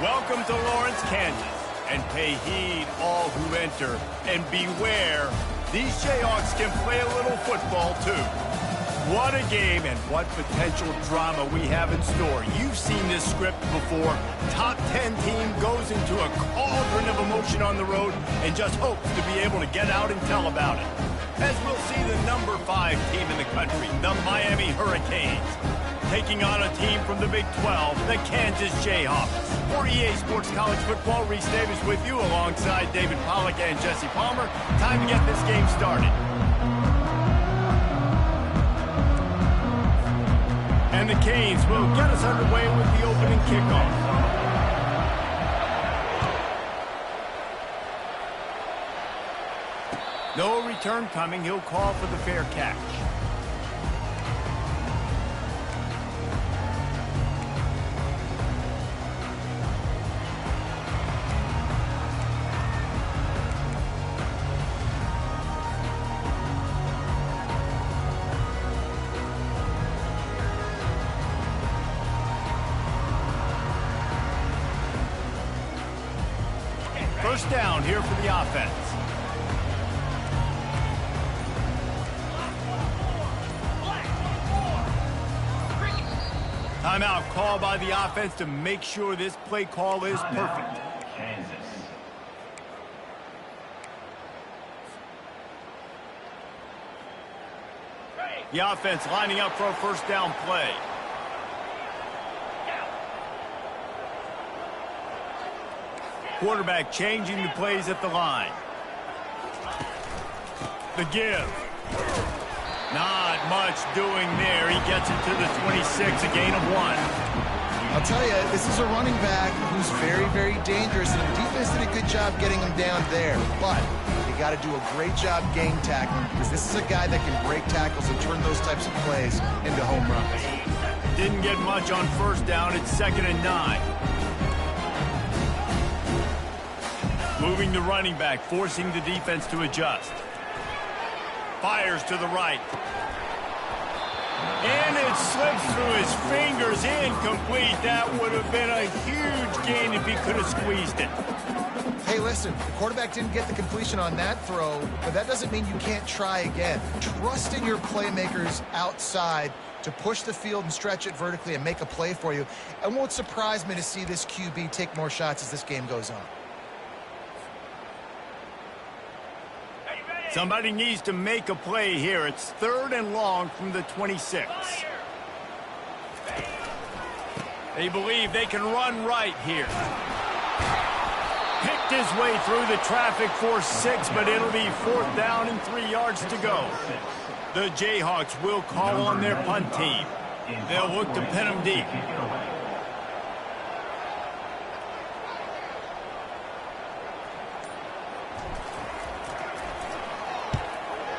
Welcome to Lawrence, Kansas, and pay heed all who enter, and beware, these Jayhawks can play a little football too. What a game and what potential drama we have in store. You've seen this script before. Top 10 team goes into a cauldron of emotion on the road and just hopes to be able to get out and tell about it. As we'll see the number 5 team in the country, the Miami Hurricanes, taking on a team from the Big 12, the Kansas Jayhawks. For EA Sports College Football, Reese Davis with you alongside David Pollack and Jesse Palmer. Time to get this game started. And the Canes will get us underway with the opening kickoff. No return coming. He'll call for the fair catch. First down here for the offense. Timeout call by the offense to make sure this play call is perfect. The offense lining up for a first down play. Quarterback changing the plays at the line. The give. Not much doing there. He gets it to the 26, a gain of 1. I'll tell you, this is a running back who's very, very dangerous, and the defense did a good job getting him down there. But you got to do a great job game tackling, because this is a guy that can break tackles and turn those types of plays into home runs. Didn't get much on first down. It's 2nd and 9. Moving the running back, forcing the defense to adjust. Fires to the right. And it slips through his fingers, incomplete. That would have been a huge gain if he could have squeezed it. Hey, listen, the quarterback didn't get the completion on that throw, but that doesn't mean you can't try again. Trust in your playmakers outside to push the field and stretch it vertically and make a play for you. It won't surprise me to see this QB take more shots as this game goes on. Somebody needs to make a play here. It's 3rd and long from the 26. They believe they can run right here. Picked his way through the traffic for 6, but it'll be 4th down and 3 yards to go. The Jayhawks will call on their punt team. They'll look to pin them deep.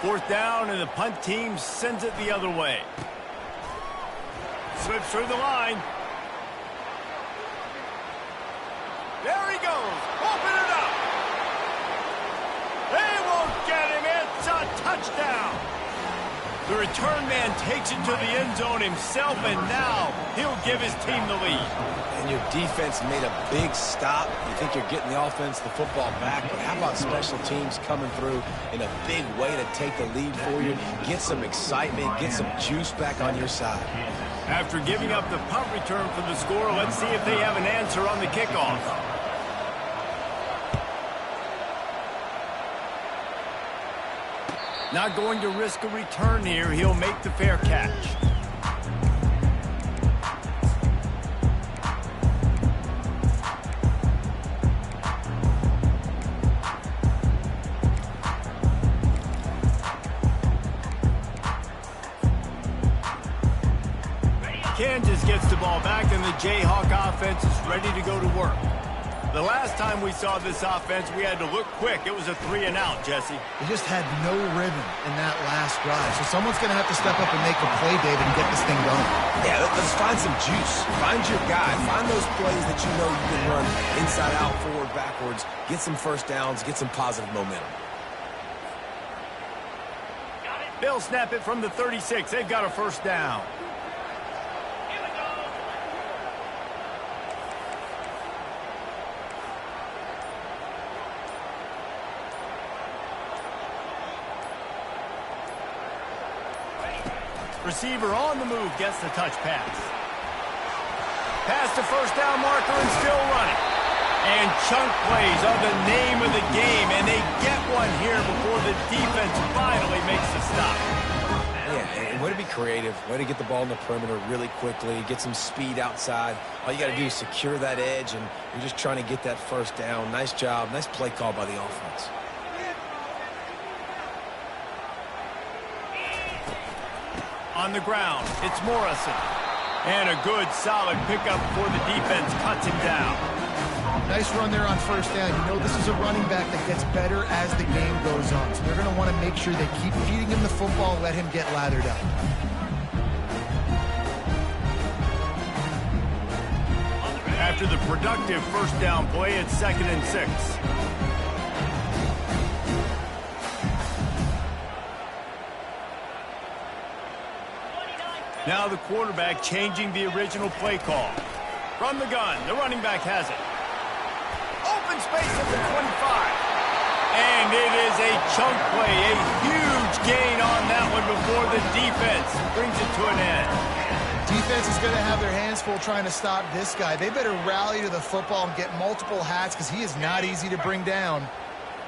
Fourth down, and the punt team sends it the other way. Slips through the line. There he goes. Open it up. They won't get him. It's a touchdown. The return man takes it to the end zone himself, and now he'll give his team the lead. And your defense made a big stop. You think you're getting the offense, the football back, but how about special teams coming through in a big way to take the lead for you, get some excitement, get some juice back on your side. After giving up the punt return for the score, let's see if they have an answer on the kickoff. Not going to risk a return here. He'll make the fair catch. Kansas gets the ball back, and the Jayhawk offense is ready to go to work. The last time we saw this offense, we had to look quick. It was a 3-and-out, Jesse. They just had no rhythm in that last drive. So someone's going to have to step up and make a play, David, and get this thing going. Yeah, let's find some juice. Find your guy. Find those plays that you know you can run inside out, forward, backwards. Get some first downs. Get some positive momentum. They'll snap it from the 36. They've got a first down. Receiver on the move gets the touch pass. Past the first down marker and still running. And chunk plays are the name of the game, and they get one here before the defense finally makes the stop. Yeah, and way to be creative, way to get the ball in the perimeter really quickly, get some speed outside. All you got to do is secure that edge, and you're just trying to get that first down. Nice job, nice play call by the offense. On the ground, it's Morrison. And a good, solid pickup before the defense cuts him down. Nice run there on first down. You know this is a running back that gets better as the game goes on. So they're going to want to make sure they keep feeding him the football and let him get lathered up. After the productive first down play, it's 2nd and 6. Now the quarterback changing the original play call. From the gun, the running back has it. Open space at the 25. And it is a chunk play, a huge gain on that one before the defense brings it to an end. Defense is going to have their hands full trying to stop this guy. They better rally to the football and get multiple hats because he is not easy to bring down.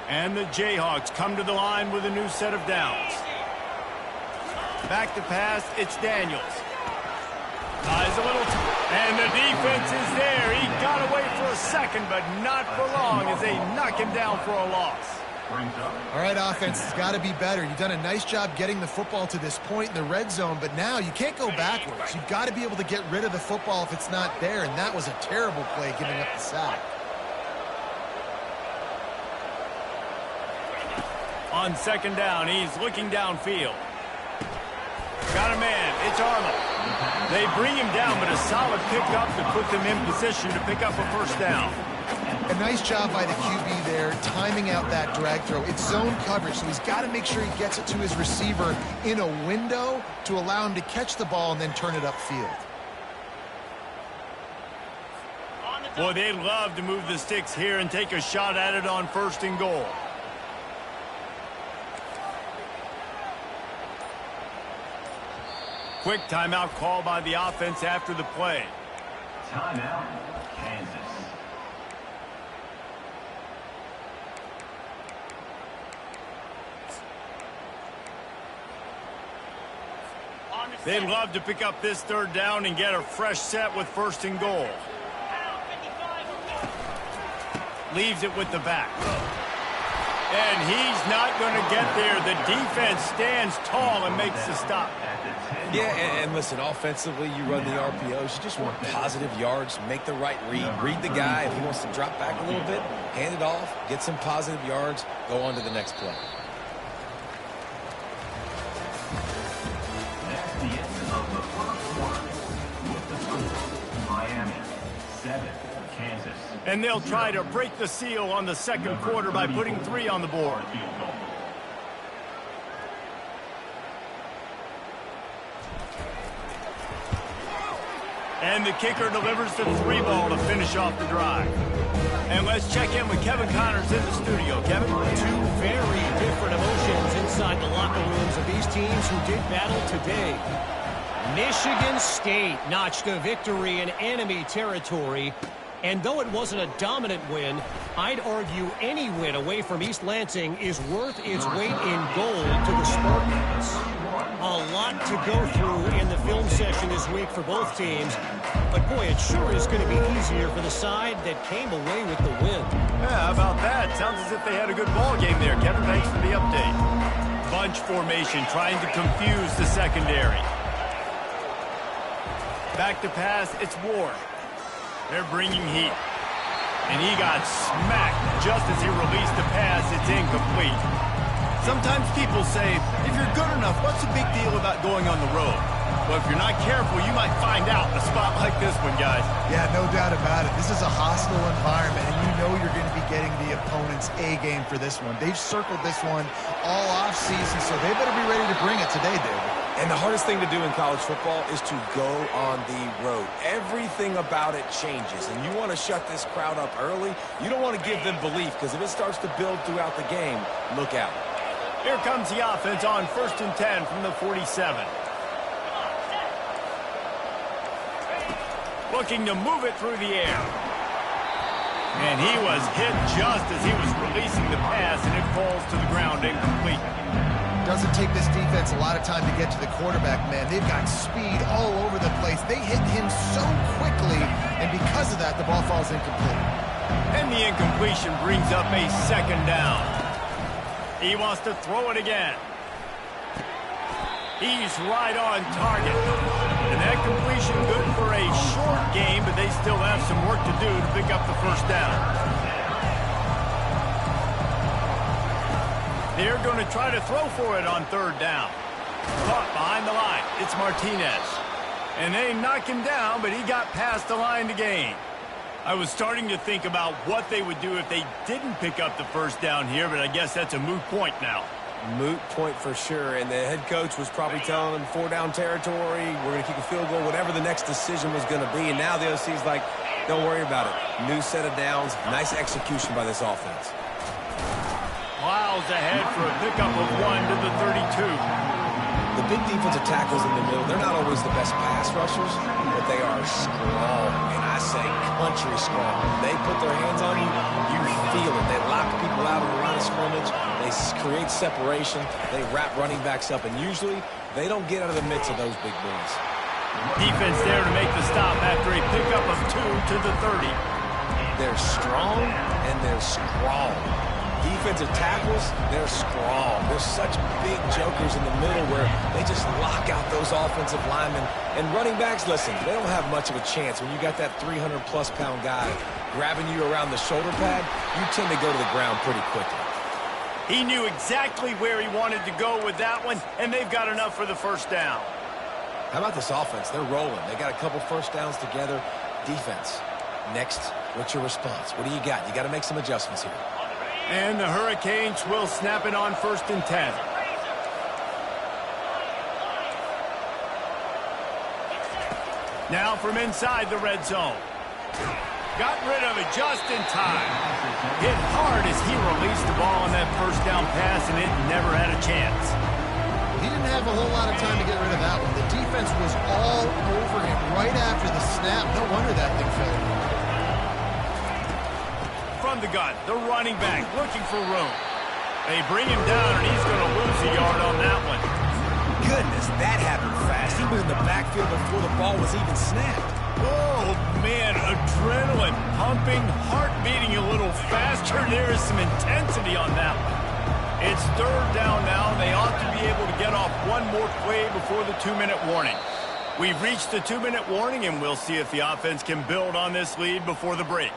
And the Jayhawks come to the line with a new set of downs. Back to pass, it's Daniels. Ties a little, and the defense is there. He got away for a second, but not for long as they knock him down for a loss. All right, offense, it's got to be better. You've done a nice job getting the football to this point in the red zone, but now you can't go backwards. You've got to be able to get rid of the football if it's not there, and that was a terrible play giving up the sack. On 2nd down, he's looking downfield. Got a man, it's Arnold. They bring him down, but a solid pickup to put them in position to pick up a first down. A nice job by the QB there, timing out that drag throw. It's zone coverage, so he's got to make sure he gets it to his receiver in a window to allow him to catch the ball and then turn it upfield. Boy, they'd love to move the sticks here and take a shot at it on 1st and goal. Quick timeout call by the offense after the play. Timeout, Kansas. They'd love to pick up this 3rd down and get a fresh set with 1st and goal. Leaves it with the back. And he's not going to get there. The defense stands tall and makes the stop. Yeah, and listen, offensively, you run the RPOs. You just want positive yards, make the right read the guy. If he wants to drop back a little bit, hand it off, get some positive yards, go on to the next play. That's the end of the first quarter. With the score, Miami 7, Kansas. And they'll try to break the seal on the 2nd quarter by putting 3 on the board. And the kicker delivers the 3 ball to finish off the drive. And let's check in with Kevin Connors in the studio. Kevin? Two very different emotions inside the locker rooms of these teams who did battle today. Michigan State notched a victory in enemy territory. And though it wasn't a dominant win, I'd argue any win away from East Lansing is worth its weight in gold to the Spartans. A lot to go through in the film session this week for both teams. But boy, it sure is going to be easier for the side that came away with the win. Yeah, how about that? Sounds as if they had a good ball game there. Kevin, thanks for the update. Bunch formation trying to confuse the secondary. Back to pass, it's Ward. They're bringing heat. And he got smacked just as he released the pass. It's incomplete. Sometimes people say, if you're good enough, what's the big deal about going on the road? Well, if you're not careful, you might find out in a spot like this one, guys. Yeah, no doubt about it. This is a hostile environment, and you know you're going to be getting the opponent's A game for this one. They've circled this one all offseason, so they better be ready to bring it today, David. And the hardest thing to do in college football is to go on the road. Everything about it changes, and you want to shut this crowd up early. You don't want to give them belief, because if it starts to build throughout the game, look out. Here comes the offense on 1st and 10 from the 47. looking to move it through the air. And he was hit just as he was releasing the pass, and it falls to the ground incomplete. Doesn't take this defense a lot of time to get to the quarterback, man. They've got speed all over the place. They hit him so quickly, and because of that, the ball falls incomplete. And the incompletion brings up a second down. He wants to throw it again. He's right on target. And that completion good for a short game, but they still have some work to do to pick up the first down. They're going to try to throw for it on third down. Caught behind the line. It's Martinez. And they knock him down, but he got past the line to gain. I was starting to think about what they would do if they didn't pick up the first down here, but I guess that's a moot point now. Moot point for sure, and the head coach was probably telling them 4-down territory, we're going to kick a field goal, whatever the next decision was going to be, and now the OC's like, don't worry about it. New set of downs, nice execution by this offense. Miles ahead for a pickup of 1 to the 32. The big defensive tackles in the middle, they're not always the best pass rushers, but they are strong, and I say country strong. They put their hands on you, you feel it. They lock people out of the line of scrimmage. They create separation. They wrap running backs up, and usually they don't get out of the midst of those big boys. Defense there to make the stop after a pickup of 2 to the 30. They're strong, and they're strong. Defensive tackles, they're strong. They're such big jokers in the middle where they just lock out those offensive linemen. And running backs, listen, they don't have much of a chance. When you got that 300-plus pound guy grabbing you around the shoulder pad, you tend to go to the ground pretty quickly. He knew exactly where he wanted to go with that one, and they've got enough for the first down. How about this offense? They're rolling. They got a couple first downs together. Defense. Next, what's your response? What do you got? You got to make some adjustments here. And the Hurricanes will snap it on 1st and 10. Now from inside the red zone. Got rid of it just in time. Hit hard as he released the ball on that first down pass, and it never had a chance. He didn't have a whole lot of time to get rid of that one. The defense was all over him right after the snap. No wonder that thing fell. From the gun, the running back looking for room. They bring him down, and he's going to lose a yard on that one. Goodness, that happened fast. He was in the backfield before the ball was even snapped. Oh, man, adrenaline pumping, heart beating a little faster. There is some intensity on that one. It's third down now. They ought to be able to get off one more play before the 2-minute warning. We've reached the 2-minute warning, and we'll see if the offense can build on this lead before the break.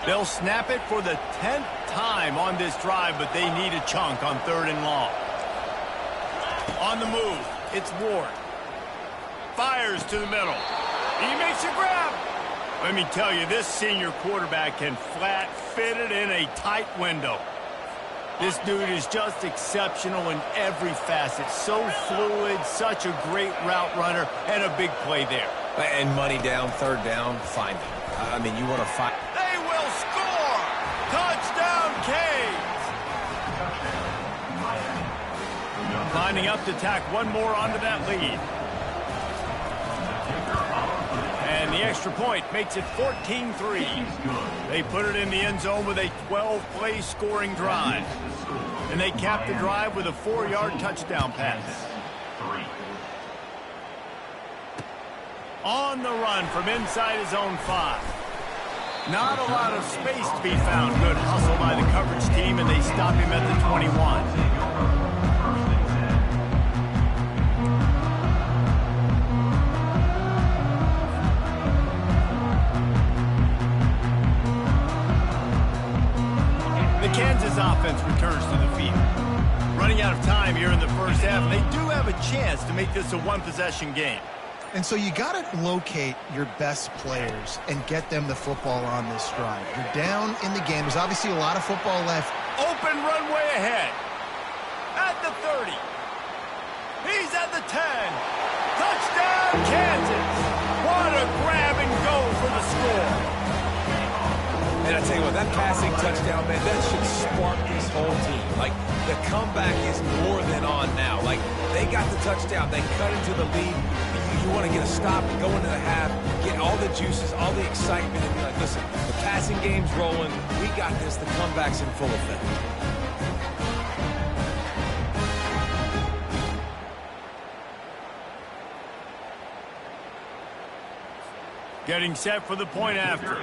They'll snap it for the 10th time on this drive, but they need a chunk on 3rd and long. On the move, it's Ward. Fires to the middle. He makes a grab. Let me tell you, this senior quarterback can flat fit it in a tight window. This dude is just exceptional in every facet. So fluid, such a great route runner, and a big play there. And money down, 3rd down, find him. I mean, you want to find... They will score! Touchdown, Canes! Lining up to tack one more onto that lead. And the extra point makes it 14-3. They put it in the end zone with a 12-play scoring drive. And they cap the drive with a 4-yard touchdown pass. On the run from inside his own 5. Not a lot of space to be found. Good hustle by the coverage team, and they stop him at the 21. The Kansas offense returns to the field. Running out of time here in the first half, and they do have a chance to make this a one-possession game. And so you got to locate your best players and get them the football on this drive. You're down in the game. There's obviously a lot of football left. Open runway ahead. At the 30. at the 10. Touchdown, Kansas. What a grab and go for the score. And I tell you what, that passing touchdown, man, that should spark this whole team. Like, the comeback is more than on now. Like, they got the touchdown. They cut into the lead. You want to get a stop and go into the half, get all the juices, all the excitement, and be like, listen, the passing game's rolling. We got this. The comeback's in full effect. Getting set for the point after.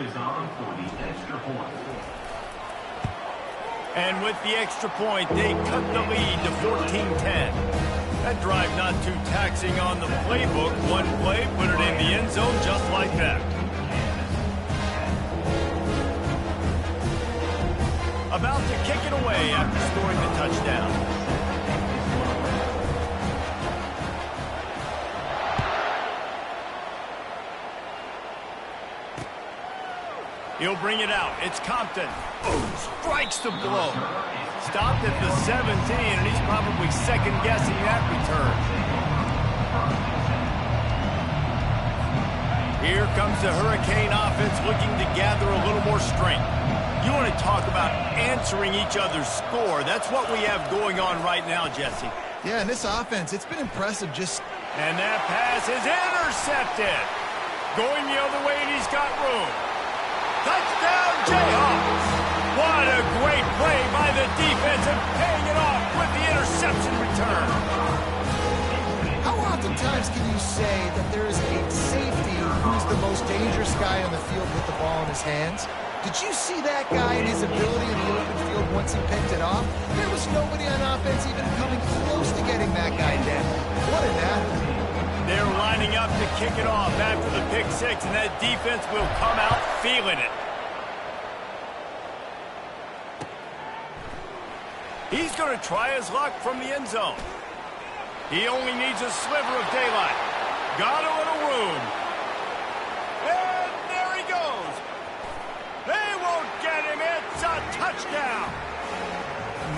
And with the extra point, they cut the lead to 14-10. That drive not too taxing on the playbook. One play, put it in the end zone just like that. About to kick it away after scoring the touchdown. He'll bring it out. It's Compton. Oh, strikes the blow. Stopped at the 17, and he's probably second-guessing that return. Here comes the Hurricane offense looking to gather a little more strength. You want to talk about answering each other's score. That's what we have going on right now, Jesse. Yeah, and this offense, it's been impressive And that pass is intercepted. Going the other way, and he's got room. Touchdown, Jayhawks! What a great play by the defense and paying it off with the interception return. How oftentimes can you say that there is a safety who's the most dangerous guy on the field with the ball in his hands? Did you see that guy and his ability in the open field once he picked it off? There was nobody on offense even coming close to getting that guy down. What an athlete. They're lining up to kick it off after the pick six, and that defense will come out feeling it. He's going to try his luck from the end zone. He only needs a sliver of daylight. Got a little room. And there he goes. They won't get him. It's a touchdown.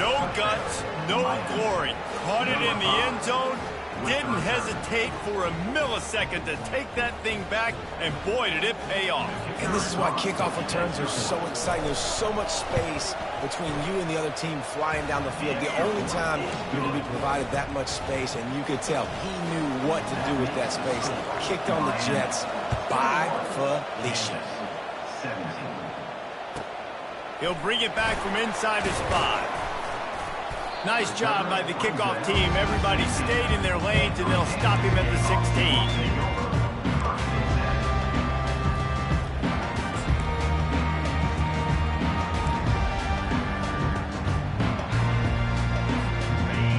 No guts, no glory. Caught it in the end zone. Didn't hesitate for a millisecond to take that thing back, and boy, did it pay off. And this is why kickoff returns are so exciting. There's so much space between you and the other team flying down the field. The only time you're going to be provided that much space, and you could tell he knew what to do with that space. Kicked on the Jets by Felicia. He'll bring it back from inside his 5. Nice job by the kickoff team. Everybody stayed in their lanes, and they'll stop him at the 16.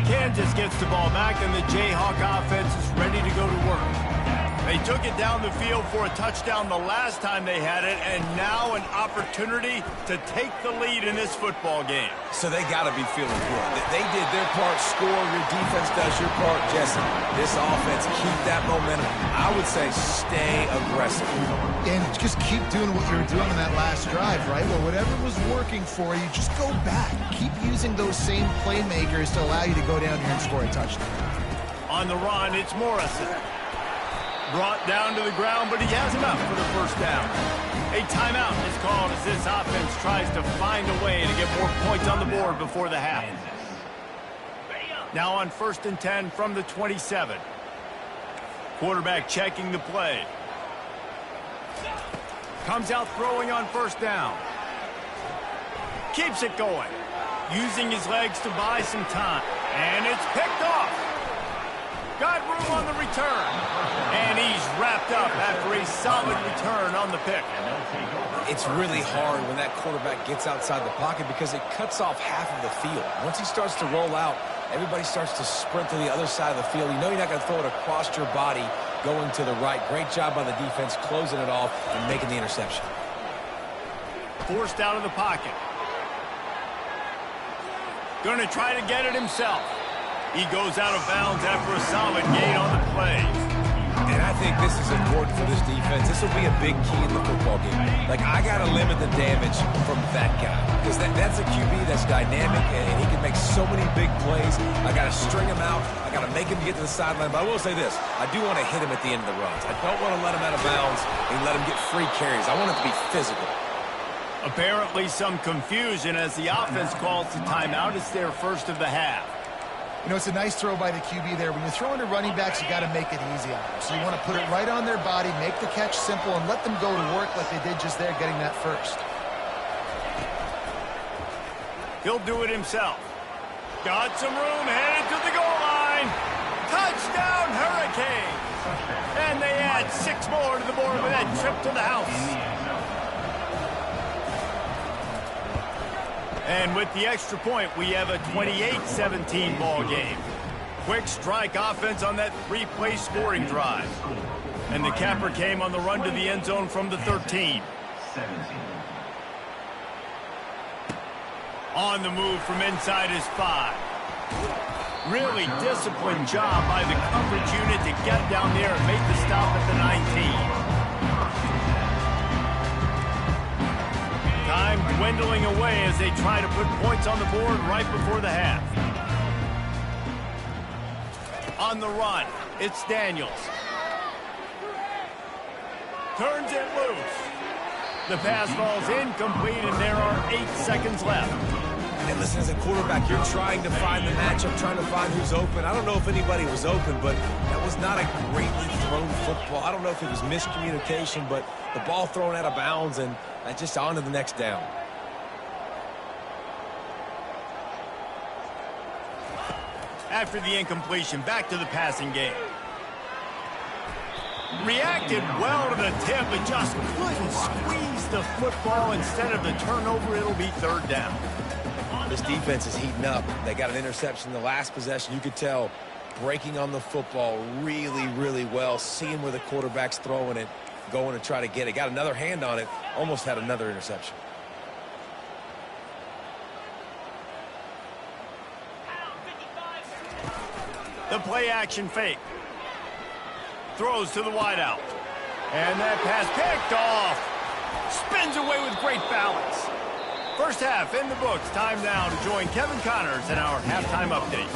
Kansas gets the ball back, and the Jayhawk offense is ready to go to work. They took it down the field for a touchdown the last time they had it, and now an opportunity to take the lead in this football game. So they got to be feeling good. They did their part, score, your defense does your part, Jesse. This offense, keep that momentum. I would say stay aggressive. And just keep doing what you were doing in that last drive, right? Well, whatever was working for you, just go back. Keep using those same playmakers to allow you to go down here and score a touchdown. On the run, it's Morrison. Brought down to the ground, but he has enough for the first down. A timeout is called as this offense tries to find a way to get more points on the board before the half. Now on 1st and 10 from the 27. Quarterback checking the play. Comes out throwing on 1st down. Keeps it going. Using his legs to buy some time. And it's picked off. Got room on the return. And he's wrapped up after a solid return on the pick. It's really hard when that quarterback gets outside the pocket because it cuts off half of the field. Once he starts to roll out, everybody starts to sprint to the other side of the field. You know you're not going to throw it across your body going to the right. Great job by the defense closing it off and making the interception. Forced out of the pocket. Going to try to get it himself. He goes out of bounds after a solid gain on the play. And I think this is important for this defense. This will be a big key in the football game. Like, I got to limit the damage from that guy. Because that's a QB that's dynamic, and he can make so many big plays. I got to string him out. I got to make him get to the sideline. But I will say this. I do want to hit him at the end of the runs. I don't want to let him out of bounds and let him get free carries. I want it to be physical. Apparently some confusion as the offense calls the timeout. It's their first of the half. You know, it's a nice throw by the QB there. When you're throwing to running backs, you got to make it easy on them. So you want to put it right on their body, make the catch simple, and let them go to work like they did just there, getting that first. He'll do it himself. Got some room, headed to the goal line. Touchdown, Hurricanes! And they add 6 more to the board with that trip to the house. And with the extra point, we have a 28-17 ball game. Quick strike offense on that 3-play scoring drive. And the capper came on the run to the end zone from the 13. On the move from inside his 5. Really disciplined job by the coverage unit to get down there and make the stop at the 19. Time dwindling away as they try to put points on the board right before the half. On the run, it's Daniels. Turns it loose. The pass falls incomplete, and there are 8 seconds left. And listen, as a quarterback, you're trying to find the matchup, trying to find who's open. I don't know if anybody was open, but that was not a greatly thrown football. I don't know if it was miscommunication, but the ball thrown out of bounds, and just on to the next down. After the incompletion, back to the passing game. Reacted well to the tip, but just couldn't squeeze the football. Instead of the turnover, it'll be 3rd down. This defense is heating up. They got an interception in the last possession. You could tell breaking on the football really, really well, seeing where the quarterback's throwing it, going to try to get it. Got another hand on it, almost had another interception. The play action fake. Throws to the wideout. And that pass picked off. Spins away with great balance. First half in the books. Time now to join Kevin Connors in our halftime update.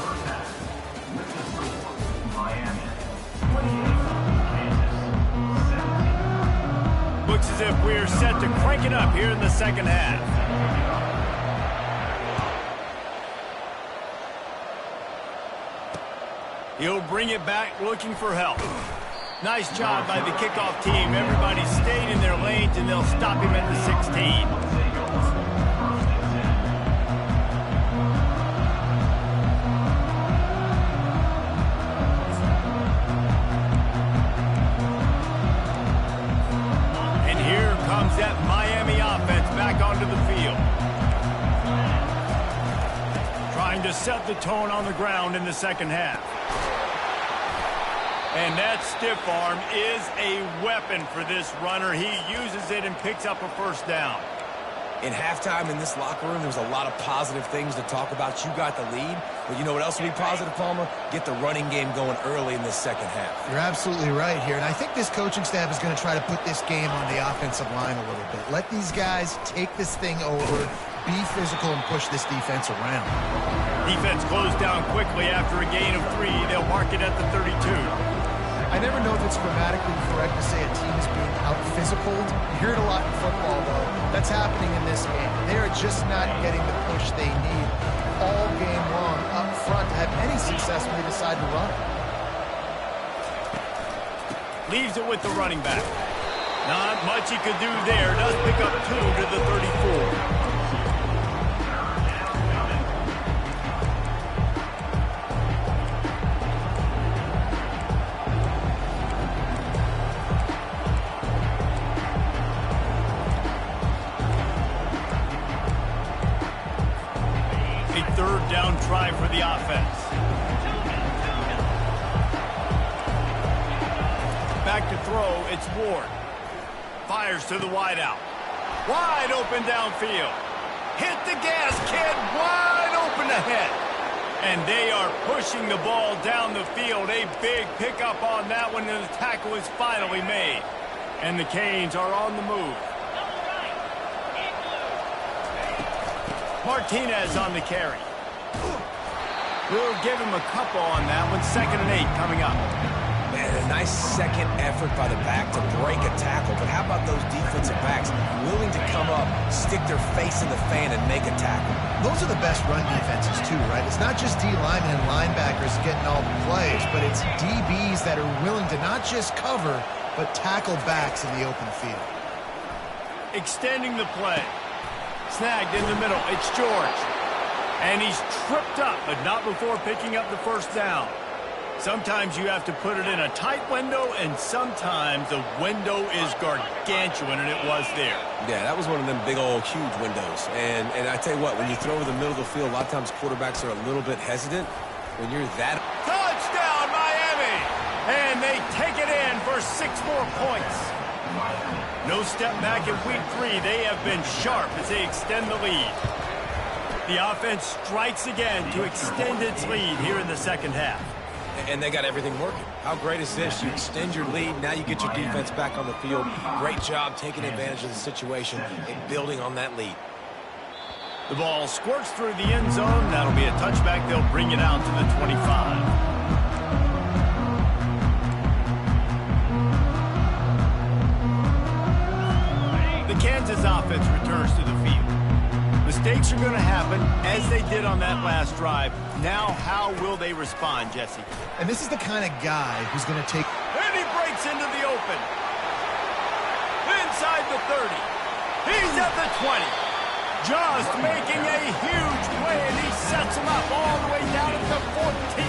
Looks as if we're set to crank it up here in the second half. He'll bring it back looking for help. Nice job by the kickoff team. Everybody stayed in their lanes, and they'll stop him at the 16. That Miami offense back onto the field. Trying to set the tone on the ground in the second half. And that stiff arm is a weapon for this runner. He uses it and picks up a first down. In halftime in this locker room, there was a lot of positive things to talk about. You got the lead, but you know what else would be positive, Palmer? Get the running game going early in this second half. You're absolutely right here, and I think this coaching staff is going to try to put this game on the offensive line a little bit. Let these guys take this thing over, be physical, and push this defense around. Defense closed down quickly after a gain of 3. They'll mark it at the 32. I never know if it's grammatically correct to say a team is being out-physicaled. You hear it a lot in football, though. That's happening in this game. They are just not getting the push they need all game long up front to have any success when they decide to run. Leaves it with the running back. Not much he could do there. Does pick up 2 to the 34. Third down try for the offense. Back to throw, it's Ward. Fires to the wideout. Wide open downfield. Hit the gas, kid. Wide open ahead. And they are pushing the ball down the field. A big pickup on that one, and the tackle is finally made. And the Canes are on the move. Martinez on the carry. We'll give him a couple on that one. 2nd and 8 coming up. Man, a nice second effort by the back to break a tackle. But how about those defensive backs willing to come up, stick their face in the fan, and make a tackle? Those are the best run defenses, too, right? It's not just D linemen and linebackers getting all the plays, but it's DBs that are willing to not just cover, but tackle backs in the open field. Extending the play. Snagged in the middle. It's George. And he's tripped up, but not before picking up the first down. Sometimes you have to put it in a tight window, and sometimes the window is gargantuan, and it was there. Yeah, that was one of them big old huge windows. And I tell you what, when you throw over the middle of the field, a lot of times quarterbacks are a little bit hesitant. When you're that... Touchdown, Miami! And they take it in for 6 more points. No step back in week 3. They have been sharp as they extend the lead. The offense strikes again to extend its lead here in the second half. And they got everything working. How great is this? You extend your lead, now you get your defense back on the field. Great job taking advantage of the situation and building on that lead. The ball squirts through the end zone. That'll be a touchback. They'll bring it out to the 25. Kansas offense returns to the field. Mistakes are going to happen, as they did on that last drive. Now, how will they respond, Jesse? And this is the kind of guy who's going to take... And he breaks into the open. Inside the 30. He's at the 20. Just making a huge play, and he sets him up all the way down at the 14.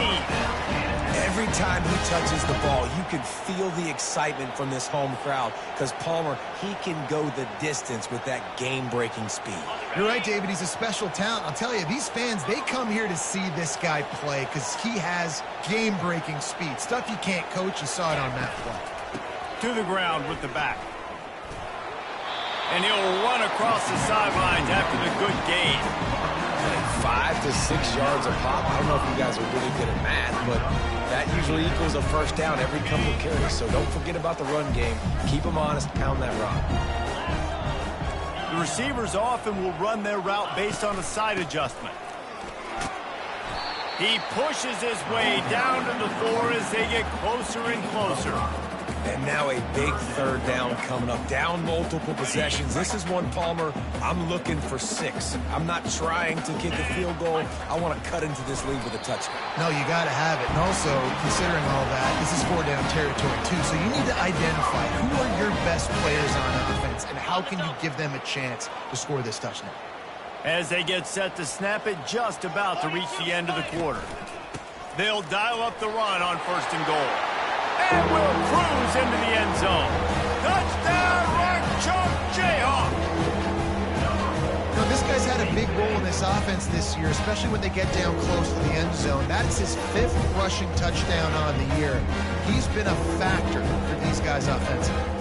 Every time he touches the ball, you can feel the excitement from this home crowd because Palmer, he can go the distance with that game-breaking speed. You're right, David. He's a special talent. I'll tell you, these fans, they come here to see this guy play because he has game-breaking speed. Stuff you can't coach. You saw it on that play. To the ground with the back. And he'll run across the sidelines after the good gain. 5 to 6 yards a pop. I don't know if you guys are really good at math, but that usually equals a first down every couple of carries. So don't forget about the run game. Keep them honest. Pound that rock. The receivers often will run their route based on a side adjustment. He pushes his way down to the 4 as they get closer and closer. And now a big third down coming up. Down multiple possessions. This is one, Palmer, I'm looking for 6. I'm not trying to kick a field goal. I want to cut into this lead with a touchdown. No, you got to have it. And also, considering all that, this is 4-down territory, too. So you need to identify who are your best players on offense and how can you give them a chance to score this touchdown. As they get set to snap it, just about to reach the end of the quarter. They'll dial up the run on 1st and goal. And will cruise into the end zone. Touchdown, Rock Chalk Jayhawk. You know, this guy's had a big role in this offense this year, especially when they get down close to the end zone. That's his 5th rushing touchdown on the year. He's been a factor for these guys offensively.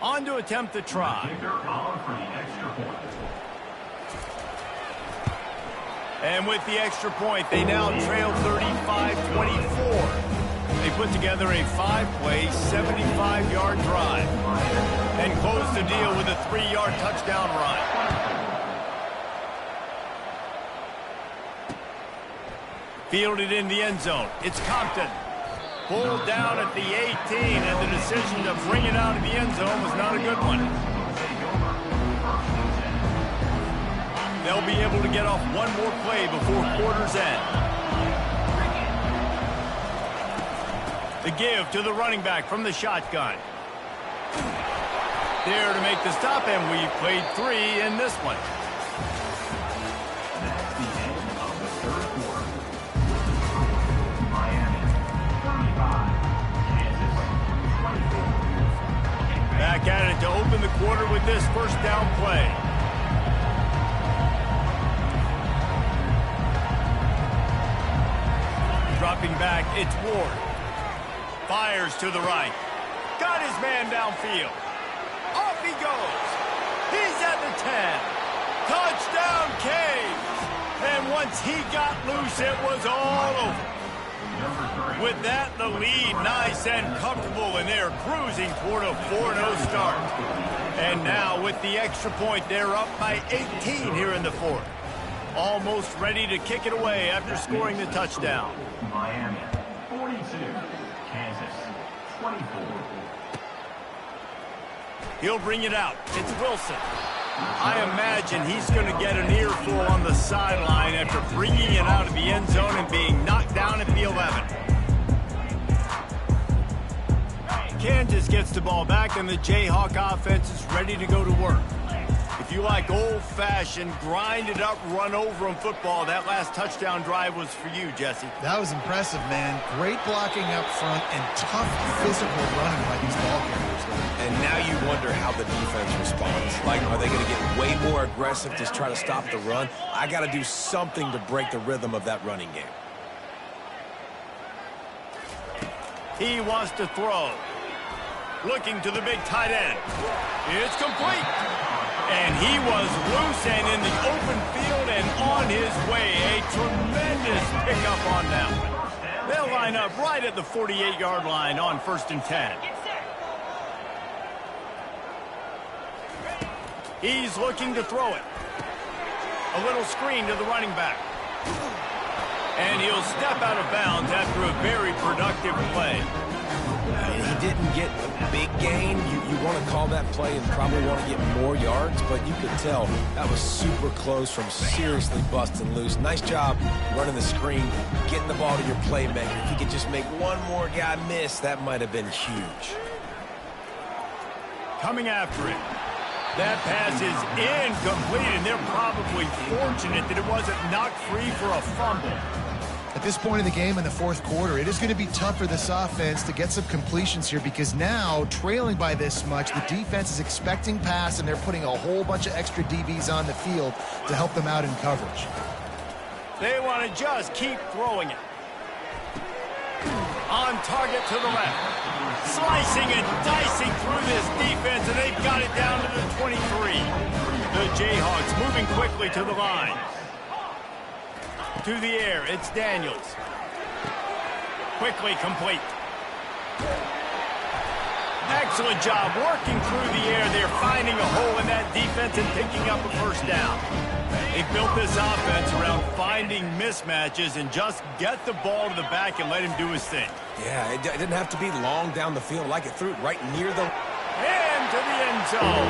On to attempt the try. And with the extra point, they now trail 35-24. They put together a 5-play, 75-yard drive and close the deal with a 3-yard touchdown run. Fielded in the end zone. It's Compton. Pulled down at the 18, and the decision to bring it out of the end zone was not a good one. They'll be able to get off one more play before quarter's end. The give to the running back from the shotgun. There to make the stop, and we've played 3 in this one. Back at it to open the quarter with this 1st down play. Dropping Dropping back, it's Ward. Fires to the right. Got his man downfield. Off he goes. He's at the 10. Touchdown, Canes. And once he got loose, it was all over. With that, the lead nice and comfortable, and they're cruising toward a 4-0 start. And now, with the extra point, they're up by 18 here in the fourth. Almost ready to kick it away after scoring the touchdown. Miami, 42. Kansas, 24. He'll bring it out. It's Wilson. I imagine he's going to get an earful on the sideline after bringing it out of the end zone and being knocked down at the 11. Kansas gets the ball back, and the Jayhawk offense is ready to go to work. If you like old-fashioned, grind-it-up, run-over-'em football, that last touchdown drive was for you, Jesse. That was impressive, man. Great blocking up front and tough physical running by these ball carriers. And now you wonder how the defense responds. Like, are they going to get way more aggressive to try to stop the run? I got to do something to break the rhythm of that running game. He wants to throw. Looking to the big tight end. It's complete. And he was loose and in the open field and on his way. A tremendous pickup on that one. They'll line up right at the 48-yard line on 1st and 10. He's looking to throw it. A little screen to the running back. And he'll step out of bounds after a very productive play. He didn't get a big gain. You want to call that play and probably want to get more yards, but you could tell that was super close from seriously busting loose. Nice job running the screen, getting the ball to your playmaker. If he could just make one more guy miss, that might have been huge. Coming after it. That pass is incomplete, and they're probably fortunate that it wasn't knocked free for a fumble. At this point in the game in the fourth quarter, it is going to be tough for this offense to get some completions here because now, trailing by this much, the defense is expecting pass, and they're putting a whole bunch of extra DBs on the field to help them out in coverage. They want to just keep throwing it. On target to the left. Slicing and dicing through this defense, and they've got it down to the 23. The Jayhawks moving quickly to the line. To the air, it's Daniels. Quickly complete. Excellent job working through the air. They're finding a hole in that defense and picking up a first down. They built this offense around finding mismatches and just get the ball to the back and let him do his thing. Yeah, it didn't have to be long down the field. Like it threw it right near the... Into the end zone.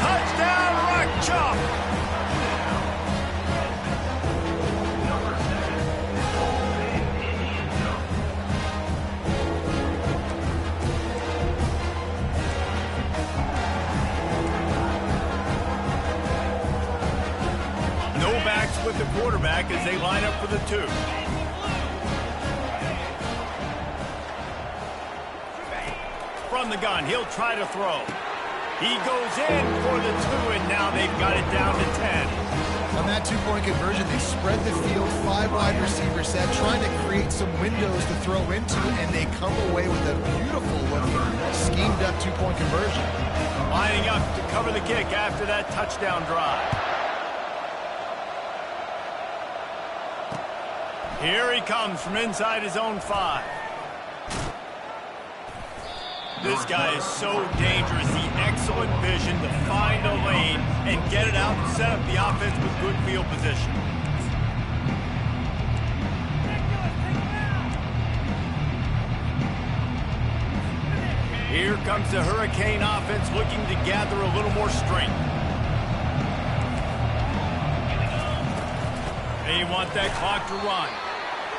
Touchdown, Rock Chalk. No backs with the quarterback as they line up for the 2. From the gun, he'll try to throw. He goes in for the 2, and now they've got it down to 10. On that 2-point conversion, they spread the field, 5 wide receiver set, trying to create some windows to throw into, and they come away with a beautiful-looking, schemed-up 2-point conversion. Lining up to cover the kick after that touchdown drive. Here he comes from inside his own 5. This guy is so dangerous. The excellent vision to find a lane and get it out and set up the offense with good field position. Here comes the Hurricane offense looking to gather a little more strength. They want that clock to run.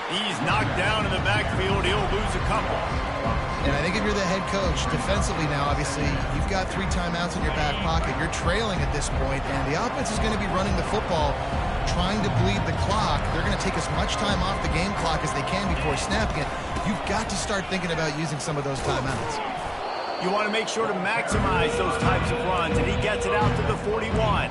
He's knocked down in the backfield. He'll lose a couple. And I think if you're the head coach, defensively now, obviously, you've got 3 timeouts in your back pocket. You're trailing at this point, and the offense is going to be running the football, trying to bleed the clock. They're going to take as much time off the game clock as they can before snapping it. You've got to start thinking about using some of those timeouts. You want to make sure to maximize those types of runs, and he gets it out to the 41.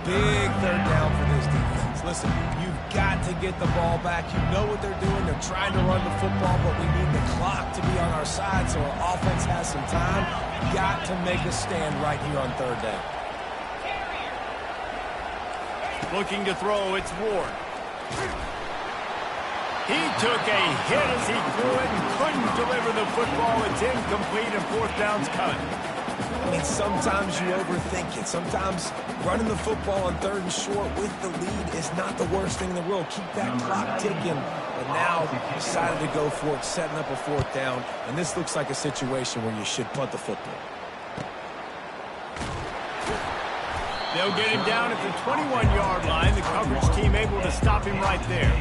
Big third down for this defense. Listen, you've got to get the ball back. You know what they're doing. They're trying to run the football, but we need the clock to be on our side so our offense has some time. Got to make a stand right here on third down. Looking to throw, it's Ward. He took a hit as he threw it and couldn't deliver the football. It's incomplete and fourth down's coming. I mean, sometimes you overthink it. Sometimes running the football on third and short with the lead is not the worst thing in the world. Keep that clock ticking. But now decided to go for it, setting up a fourth down. And this looks like a situation where you should punt the football. They'll get him down at the 21-yard line. The coverage team able to stop him right there.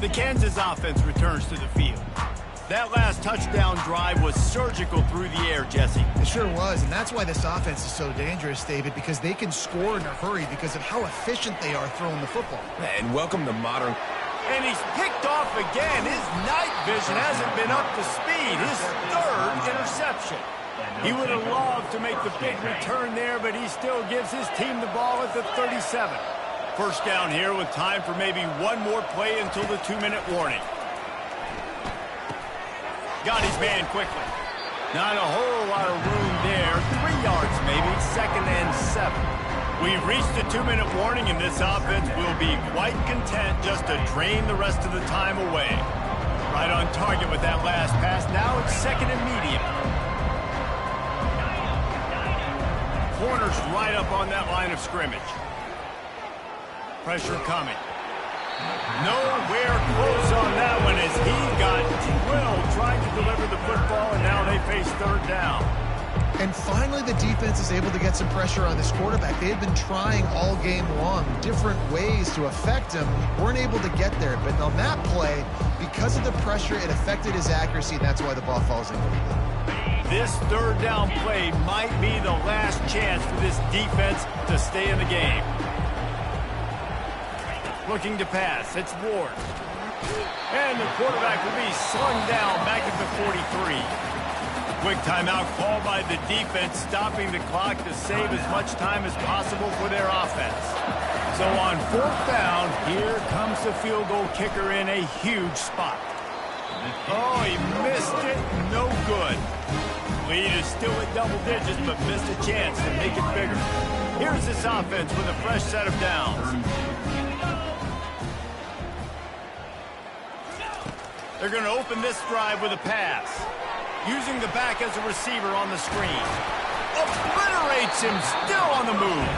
The Kansas offense returns to the field. That last touchdown drive was surgical through the air, Jesse. It sure was, and that's why this offense is so dangerous, David, because they can score in a hurry because of how efficient they are throwing the football. And welcome to modern. And he's picked off again. His night vision hasn't been up to speed. His third interception. He would have loved to make the big return there, but he still gives his team the ball at the 37. First down here with time for maybe one more play until the 2-minute warning. Got his man quickly. Not a whole lot of room there. 3 yards maybe, 2nd and 7. We've reached the 2-minute warning, and this offense will be quite content just to drain the rest of the time away. Right on target with that last pass. Now it's 2nd and medium. Corner's right up on that line of scrimmage. Pressure coming. Nowhere close on that one as he got drilled trying to deliver the football, and now they face third down. And finally, the defense is able to get some pressure on this quarterback. They had been trying all game long different ways to affect him. Weren't able to get there. But on that play, because of the pressure, it affected his accuracy, and that's why the ball falls incomplete. This third down play might be the last chance for this defense to stay in the game. Looking to pass. It's Ward. And the quarterback will be slung down back at the 43. Quick timeout called by the defense, stopping the clock to save as much time as possible for their offense. So on fourth down, here comes the field goal kicker in a huge spot. Oh, he missed it. No good. Lead is still at double digits, but missed a chance to make it bigger. Here's this offense with a fresh set of downs. They're going to open this drive with a pass. Using the back as a receiver on the screen. Obliterates him, still on the move.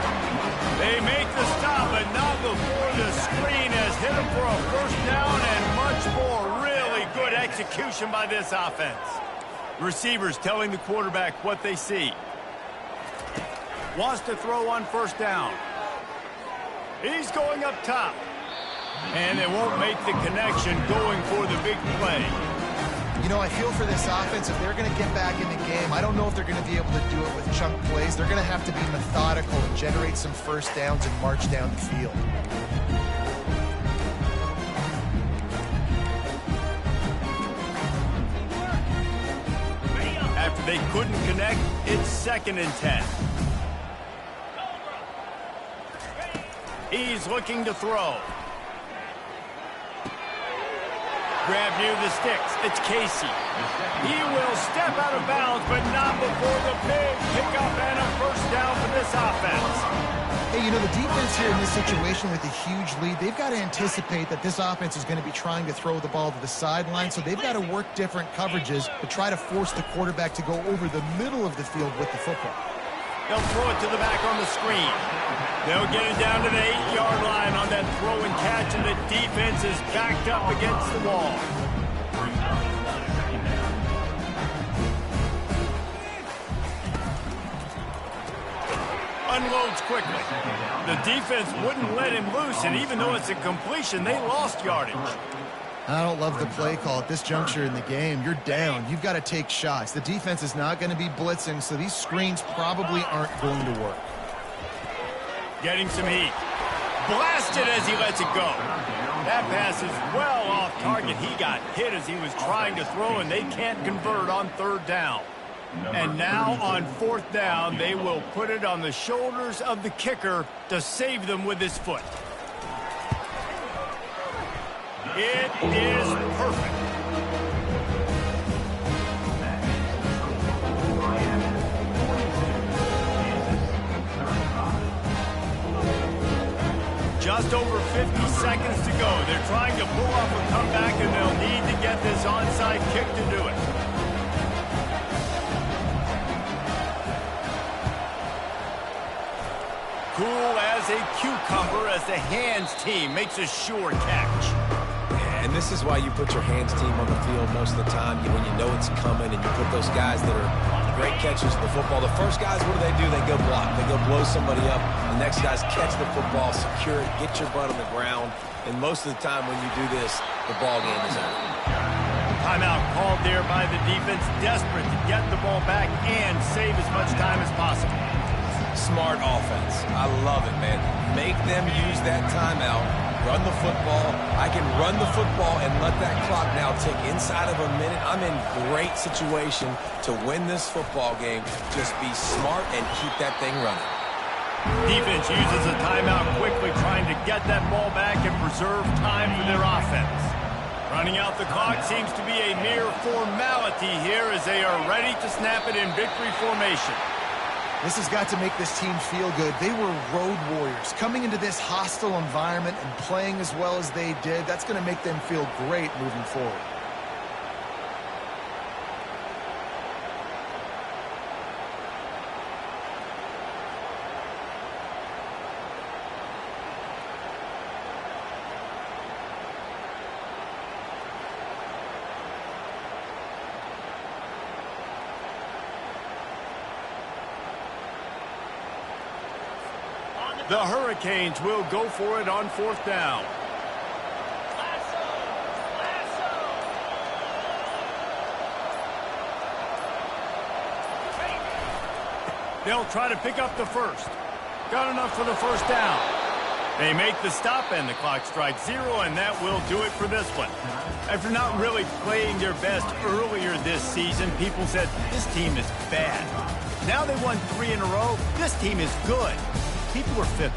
They make the stop, but not before the screen has hit him for a first down and much more. Really good execution by this offense. Receivers telling the quarterback what they see. Wants to throw on first down. He's going up top. And they won't make the connection going for the big play. You know, I feel for this offense, if they're going to get back in the game, I don't know if they're going to be able to do it with chunk plays. They're going to have to be methodical and generate some first downs and march down the field. After they couldn't connect, it's 2nd and 10. He's looking to throw. Grab near the sticks. It's Casey. He will step out of bounds, but not before the big pickup and a first down for this offense. Hey, you know, the defense here in this situation with a huge lead, they've got to anticipate that this offense is going to be trying to throw the ball to the sideline, so they've got to work different coverages to try to force the quarterback to go over the middle of the field with the football. They'll throw it to the back on the screen. They'll get it down to the 8-yard line on that throw and catch, and the defense is backed up against the wall. Unloads quickly. The defense wouldn't let him loose, and even though it's a completion, they lost yardage. I don't love the play call at this juncture in the game. You're down. You've got to take shots. The defense is not going to be blitzing, so these screens probably aren't going to work. Getting some heat. Blasted as he lets it go. That pass is well off target. He got hit as he was trying to throw, and they can't convert on third down. And now on fourth down, they will put it on the shoulders of the kicker to save them with his foot. It is perfect. Just over 50 seconds to go. They're trying to pull off a comeback, and they'll need to get this onside kick to do it. Cool as a cucumber as the hands team makes a sure catch. And this is why you put your hands team on the field most of the time when you know it's coming, and you put those guys that are great catches of the football. The first guys, what do? They go block. They go blow somebody up. The next guys catch the football, secure it, get your butt on the ground. And most of the time when you do this, the ball game is over. Timeout called there by the defense, desperate to get the ball back and save as much time as possible. Smart offense. I love it, man. Make them use that timeout. Run the football. I can run the football and let that clock now tick inside of a minute. I'm in great situation to win this football game. Just be smart and keep that thing running. Defense uses a timeout quickly, trying to get that ball back and preserve time for their offense. Running out the clock seems to be a mere formality here as they are ready to snap it in victory formation. This has got to make this team feel good. They were road warriors. Coming into this hostile environment and playing as well as they did, that's going to make them feel great moving forward. The Hurricanes will go for it on fourth down. They'll try to pick up the first. Got enough for the first down. They make the stop, and the clock strikes 0, and that will do it for this one. After not really playing their best earlier this season, people said, this team is bad. Now they won 3 in a row. This team is good. People are fickle.